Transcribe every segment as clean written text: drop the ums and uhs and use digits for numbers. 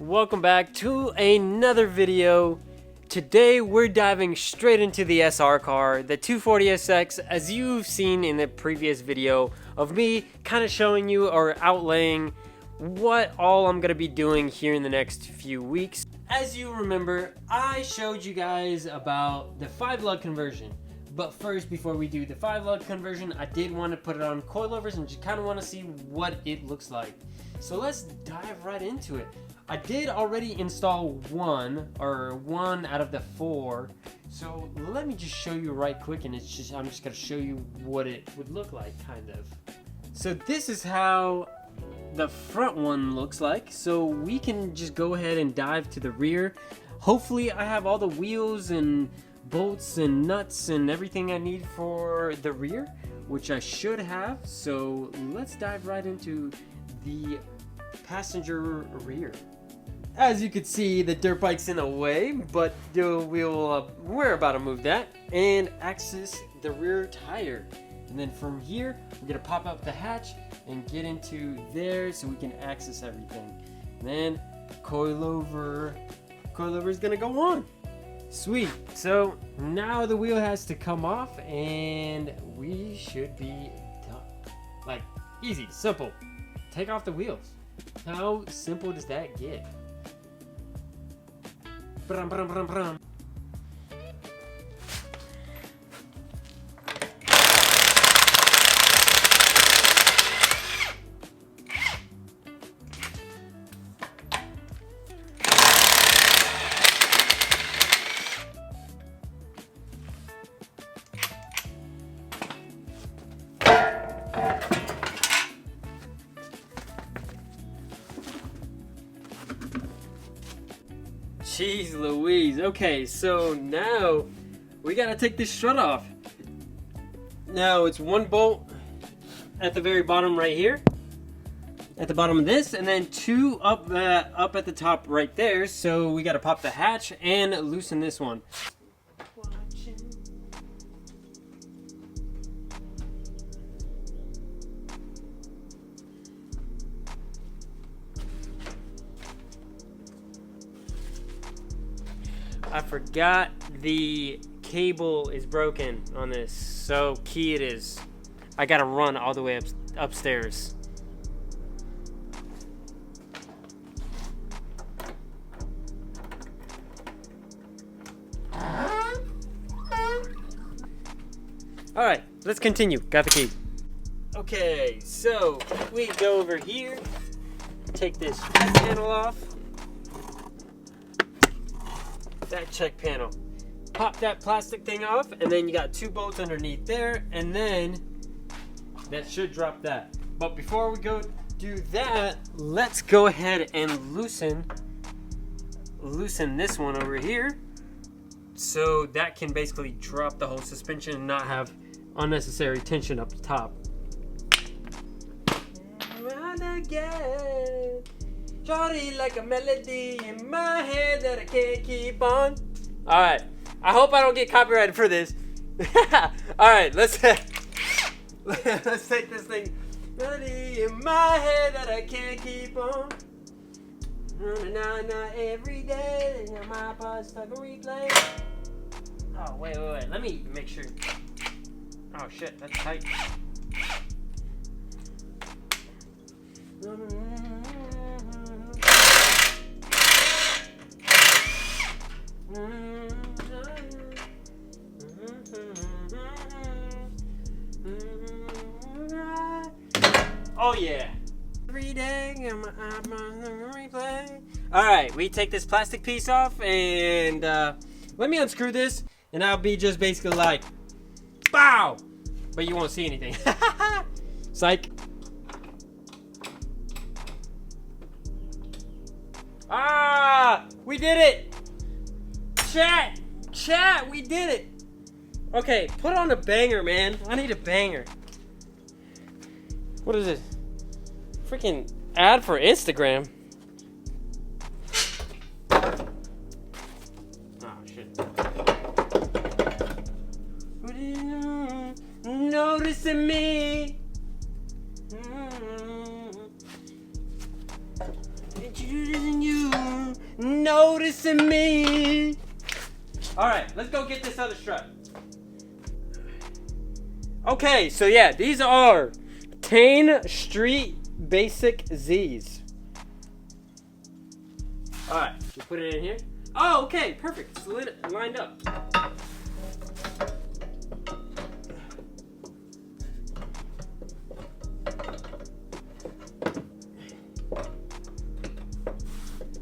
Welcome back to another video. Today we're diving straight into the SR car, the 240SX, as you've seen in the previous video of me kind of showing you or outlaying what all I'm going to be doing here in the next few weeks. As you remember, I showed you guys about the 5-lug conversion. But first, before we do the 5-lug conversion, I did want to put it on coilovers and just kind of want to see what it looks like. So let's dive right into it. I did already install one out of the 4. So let me just show you right quick, and I'm just going to show you what it would look like, kind of. So this is how the front one looks like. So we can just go ahead and dive to the rear. Hopefully I have all the wheels and bolts and nuts and everything I need for the rear, which I should have. So let's dive right into the passenger rear. As you can see, the dirt bike's in the way, but we're about to move that and access the rear tire. And then from here, we're gonna pop up the hatch and get into there so we can access everything. And then coilover is gonna go on. Sweet. So now the wheel has to come off and we should be done. Like, easy, simple. Take off the wheels. How simple does that get? Brum, brum, brum, brum. Jeez Louise. Okay, so now we gotta take this strut off. Now it's one bolt at the very bottom right here, at the bottom of this, and then 2 up at the top right there. So we gotta pop the hatch and loosen this one. I forgot the cable is broken on this, so key it is. I gotta run all the way upstairs. Alright, let's continue. Got the key. Okay, so we go over here, take this check panel off. That check panel, pop that plastic thing off, and then you got 2 bolts underneath there, and then that should drop that. But before we go do that, let's go ahead and loosen this one over here, so that can basically drop the whole suspension and not have unnecessary tension up the top. Shawty like a melody in my head that I can't keep on. Alright, I hope I don't get copyrighted for this. Alright, let's take this thing. Melody in my head that I can't keep on. Not every day, my body stuck on replay. Oh, wait, let me make sure. Oh shit, that's tight. Oh yeah. Every day on my replay. Alright, we take this plastic piece off and let me unscrew this and I'll be just basically like BOW! But you won't see anything. Psych. Ah! We did it! Chat, we did it! Okay, put on a banger, man. I need a banger. What is it? Freaking ad for Instagram. Oh, shit. What are you noticing me? Introducing you. noticing me. All right, let's go get this other strut. Okay, so yeah, these are Tein Street Basic Z's. All right, you put it in here. Oh, okay, perfect. It's lined up.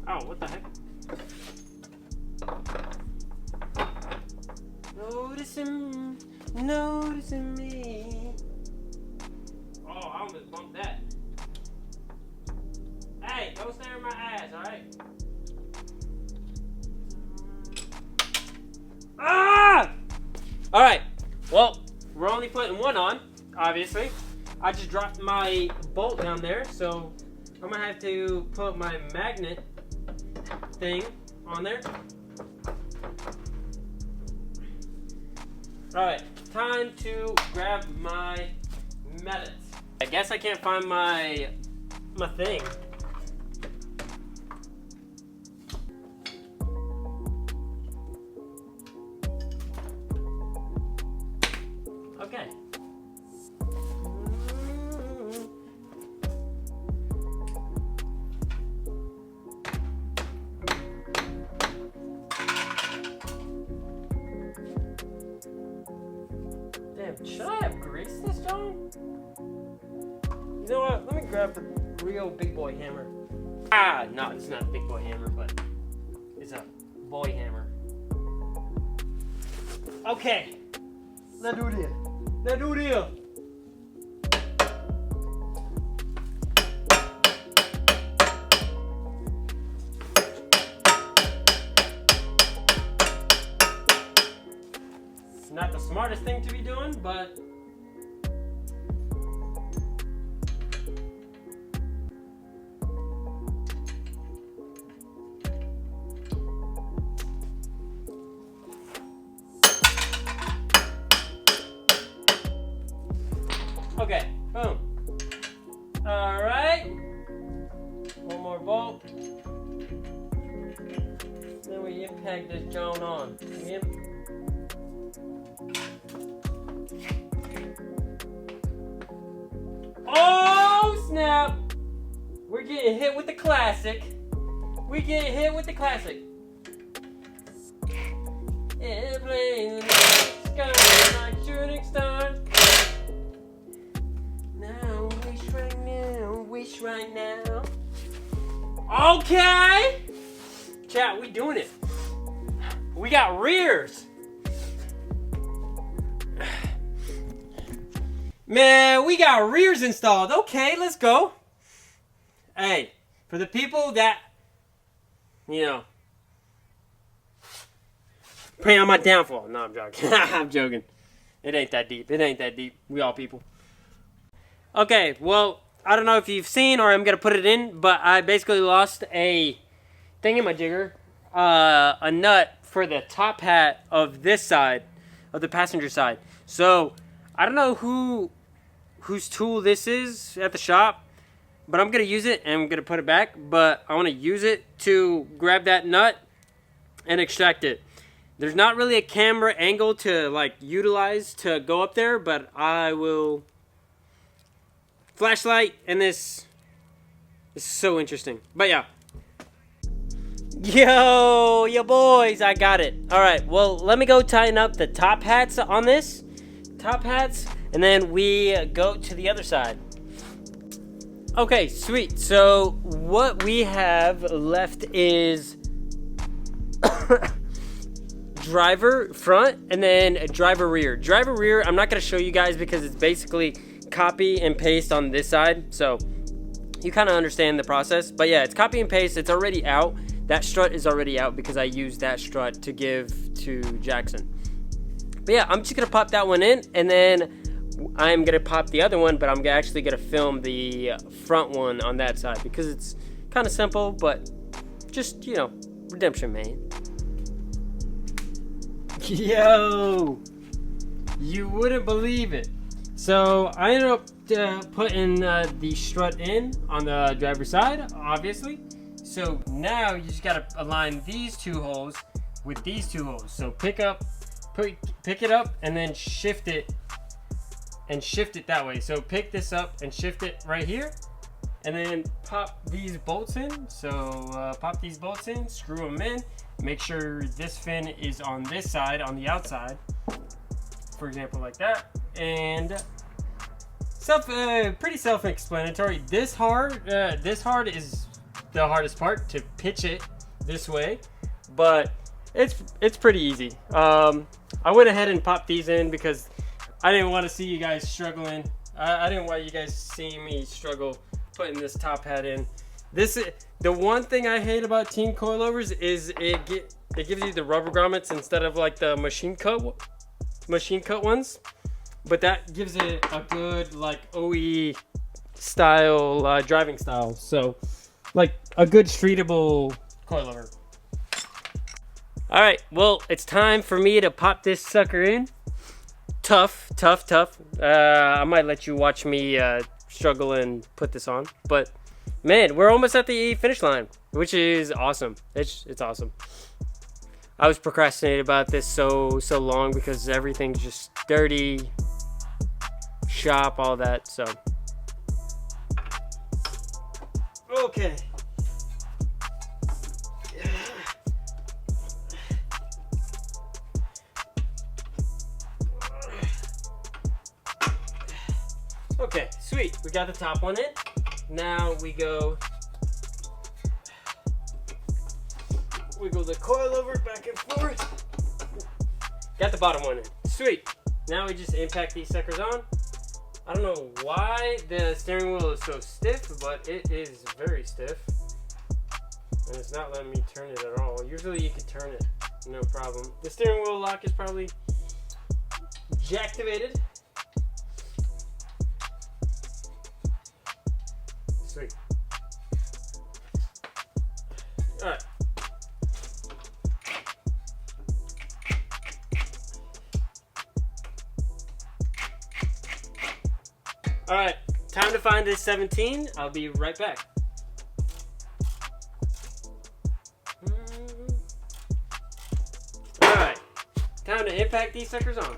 Oh, what the heck? Noticing me. Oh, I almost bumped that. Hey, don't stare at my ass, alright? Ah! Alright, well, we're only putting one on, obviously. I just dropped my bolt down there, so I'm gonna have to put my magnet thing on there. Alright, time to grab my mallet. I guess I can't find my thing. Okay. Damn, should I have greased this, John? You know what? Let me grab the real big boy hammer. Ah, no, it's not a big boy hammer, but it's a boy hammer. Okay. Let's do this. Let's do this. It's not the smartest thing to be doing, but okay, boom. All right. One more bolt. Then we impact this joint on. Oh, snap. We're getting hit with the classic. We getting hit with the classic. Airplane in the sky like shooting stars. Wish right now. Okay. Chat, we doing it. We got rears. Man, we got rears installed. Okay, let's go. Hey, for the people that, you know, pray on my downfall. No, I'm joking. I'm joking. It ain't that deep. It ain't that deep. We all people. Okay, well, I don't know if you've seen or I'm going to put it in, but I basically lost a thingamajigger, a nut for the top hat of this side, of the passenger side. So, I don't know whose tool this is at the shop, but I'm going to use it and I'm going to put it back, but I want to use it to grab that nut and extract it. There's not really a camera angle to like utilize to go up there, but I will. Flashlight, and this is so interesting. But yeah. Yo boys, I got it. Alright, well, let me go tighten up the top hats on this. Top hats, and then we go to the other side. Okay, sweet. So what we have left is driver front and then driver rear. Driver rear, I'm not going to show you guys because it's basically copy and paste on this side, so you kind of understand the process. But yeah, it's copy and paste. It's already out. That strut is already out because I used that strut to give to Jackson. But yeah, I'm just gonna pop that one in, and then I'm gonna pop the other one, but I'm actually gonna film the front one on that side because it's kind of simple, but just, you know, redemption, man. Yo, you wouldn't believe it. So I ended up putting the strut in on the driver's side, obviously. So now you just gotta align these two holes with these two holes. So pick it up and then shift it that way. So pick this up and shift it right here, and then pop these bolts in. So pop these bolts in, screw them in, make sure this fin is on this side, on the outside, for example, like that. And pretty self-explanatory. This hard is the hardest part, to pitch it this way, but it's pretty easy. I went ahead and popped these in because I didn't want to see you guys struggling. I didn't want you guys seeing me struggle putting this top hat in. The one thing I hate about Tein Coilovers is it gives you the rubber grommets instead of like the machine cut ones. But that gives it a good like OE style driving style. So like a good streetable coilover. All right, well, it's time for me to pop this sucker in. Tough. I might let you watch me struggle and put this on, but man, we're almost at the finish line, which is awesome. It's awesome. I was procrastinating about this so long because everything's just dirty, shop, all that. So okay. Okay, sweet. We got the top one in. Now we go wiggle the coilover back and forth. Got the bottom one in. Sweet. Now we just impact these suckers on. I don't know why the steering wheel is so stiff, but it is very stiff. And it's not letting me turn it at all. Usually you can turn it, no problem. The steering wheel lock is probably deactivated. Sweet. Alright. Alright, time to find this 17. I'll be right back. Alright, time to impact these suckers on.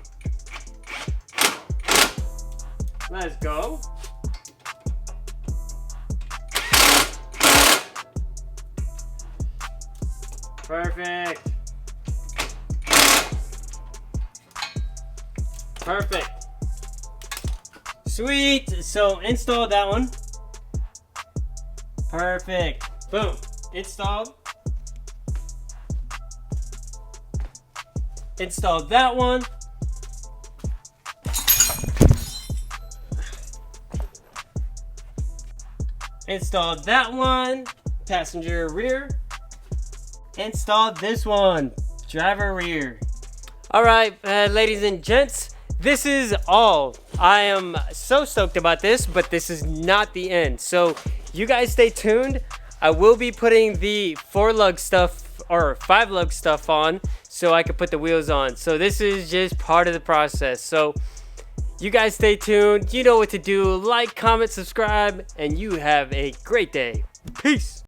Let's go. Perfect. Perfect. Sweet. So install that one. Perfect. Boom. Installed. Installed that one. Installed that one. Passenger rear. Installed this one, driver rear. All right, ladies and gents, this is all. I am so stoked about this, but this is not the end. So you guys stay tuned. I will be putting the 4-lug stuff or 5-lug stuff on so I can put the wheels on. So this is just part of the process. So you guys stay tuned. You know what to do. Like, comment, subscribe, and you have a great day. Peace.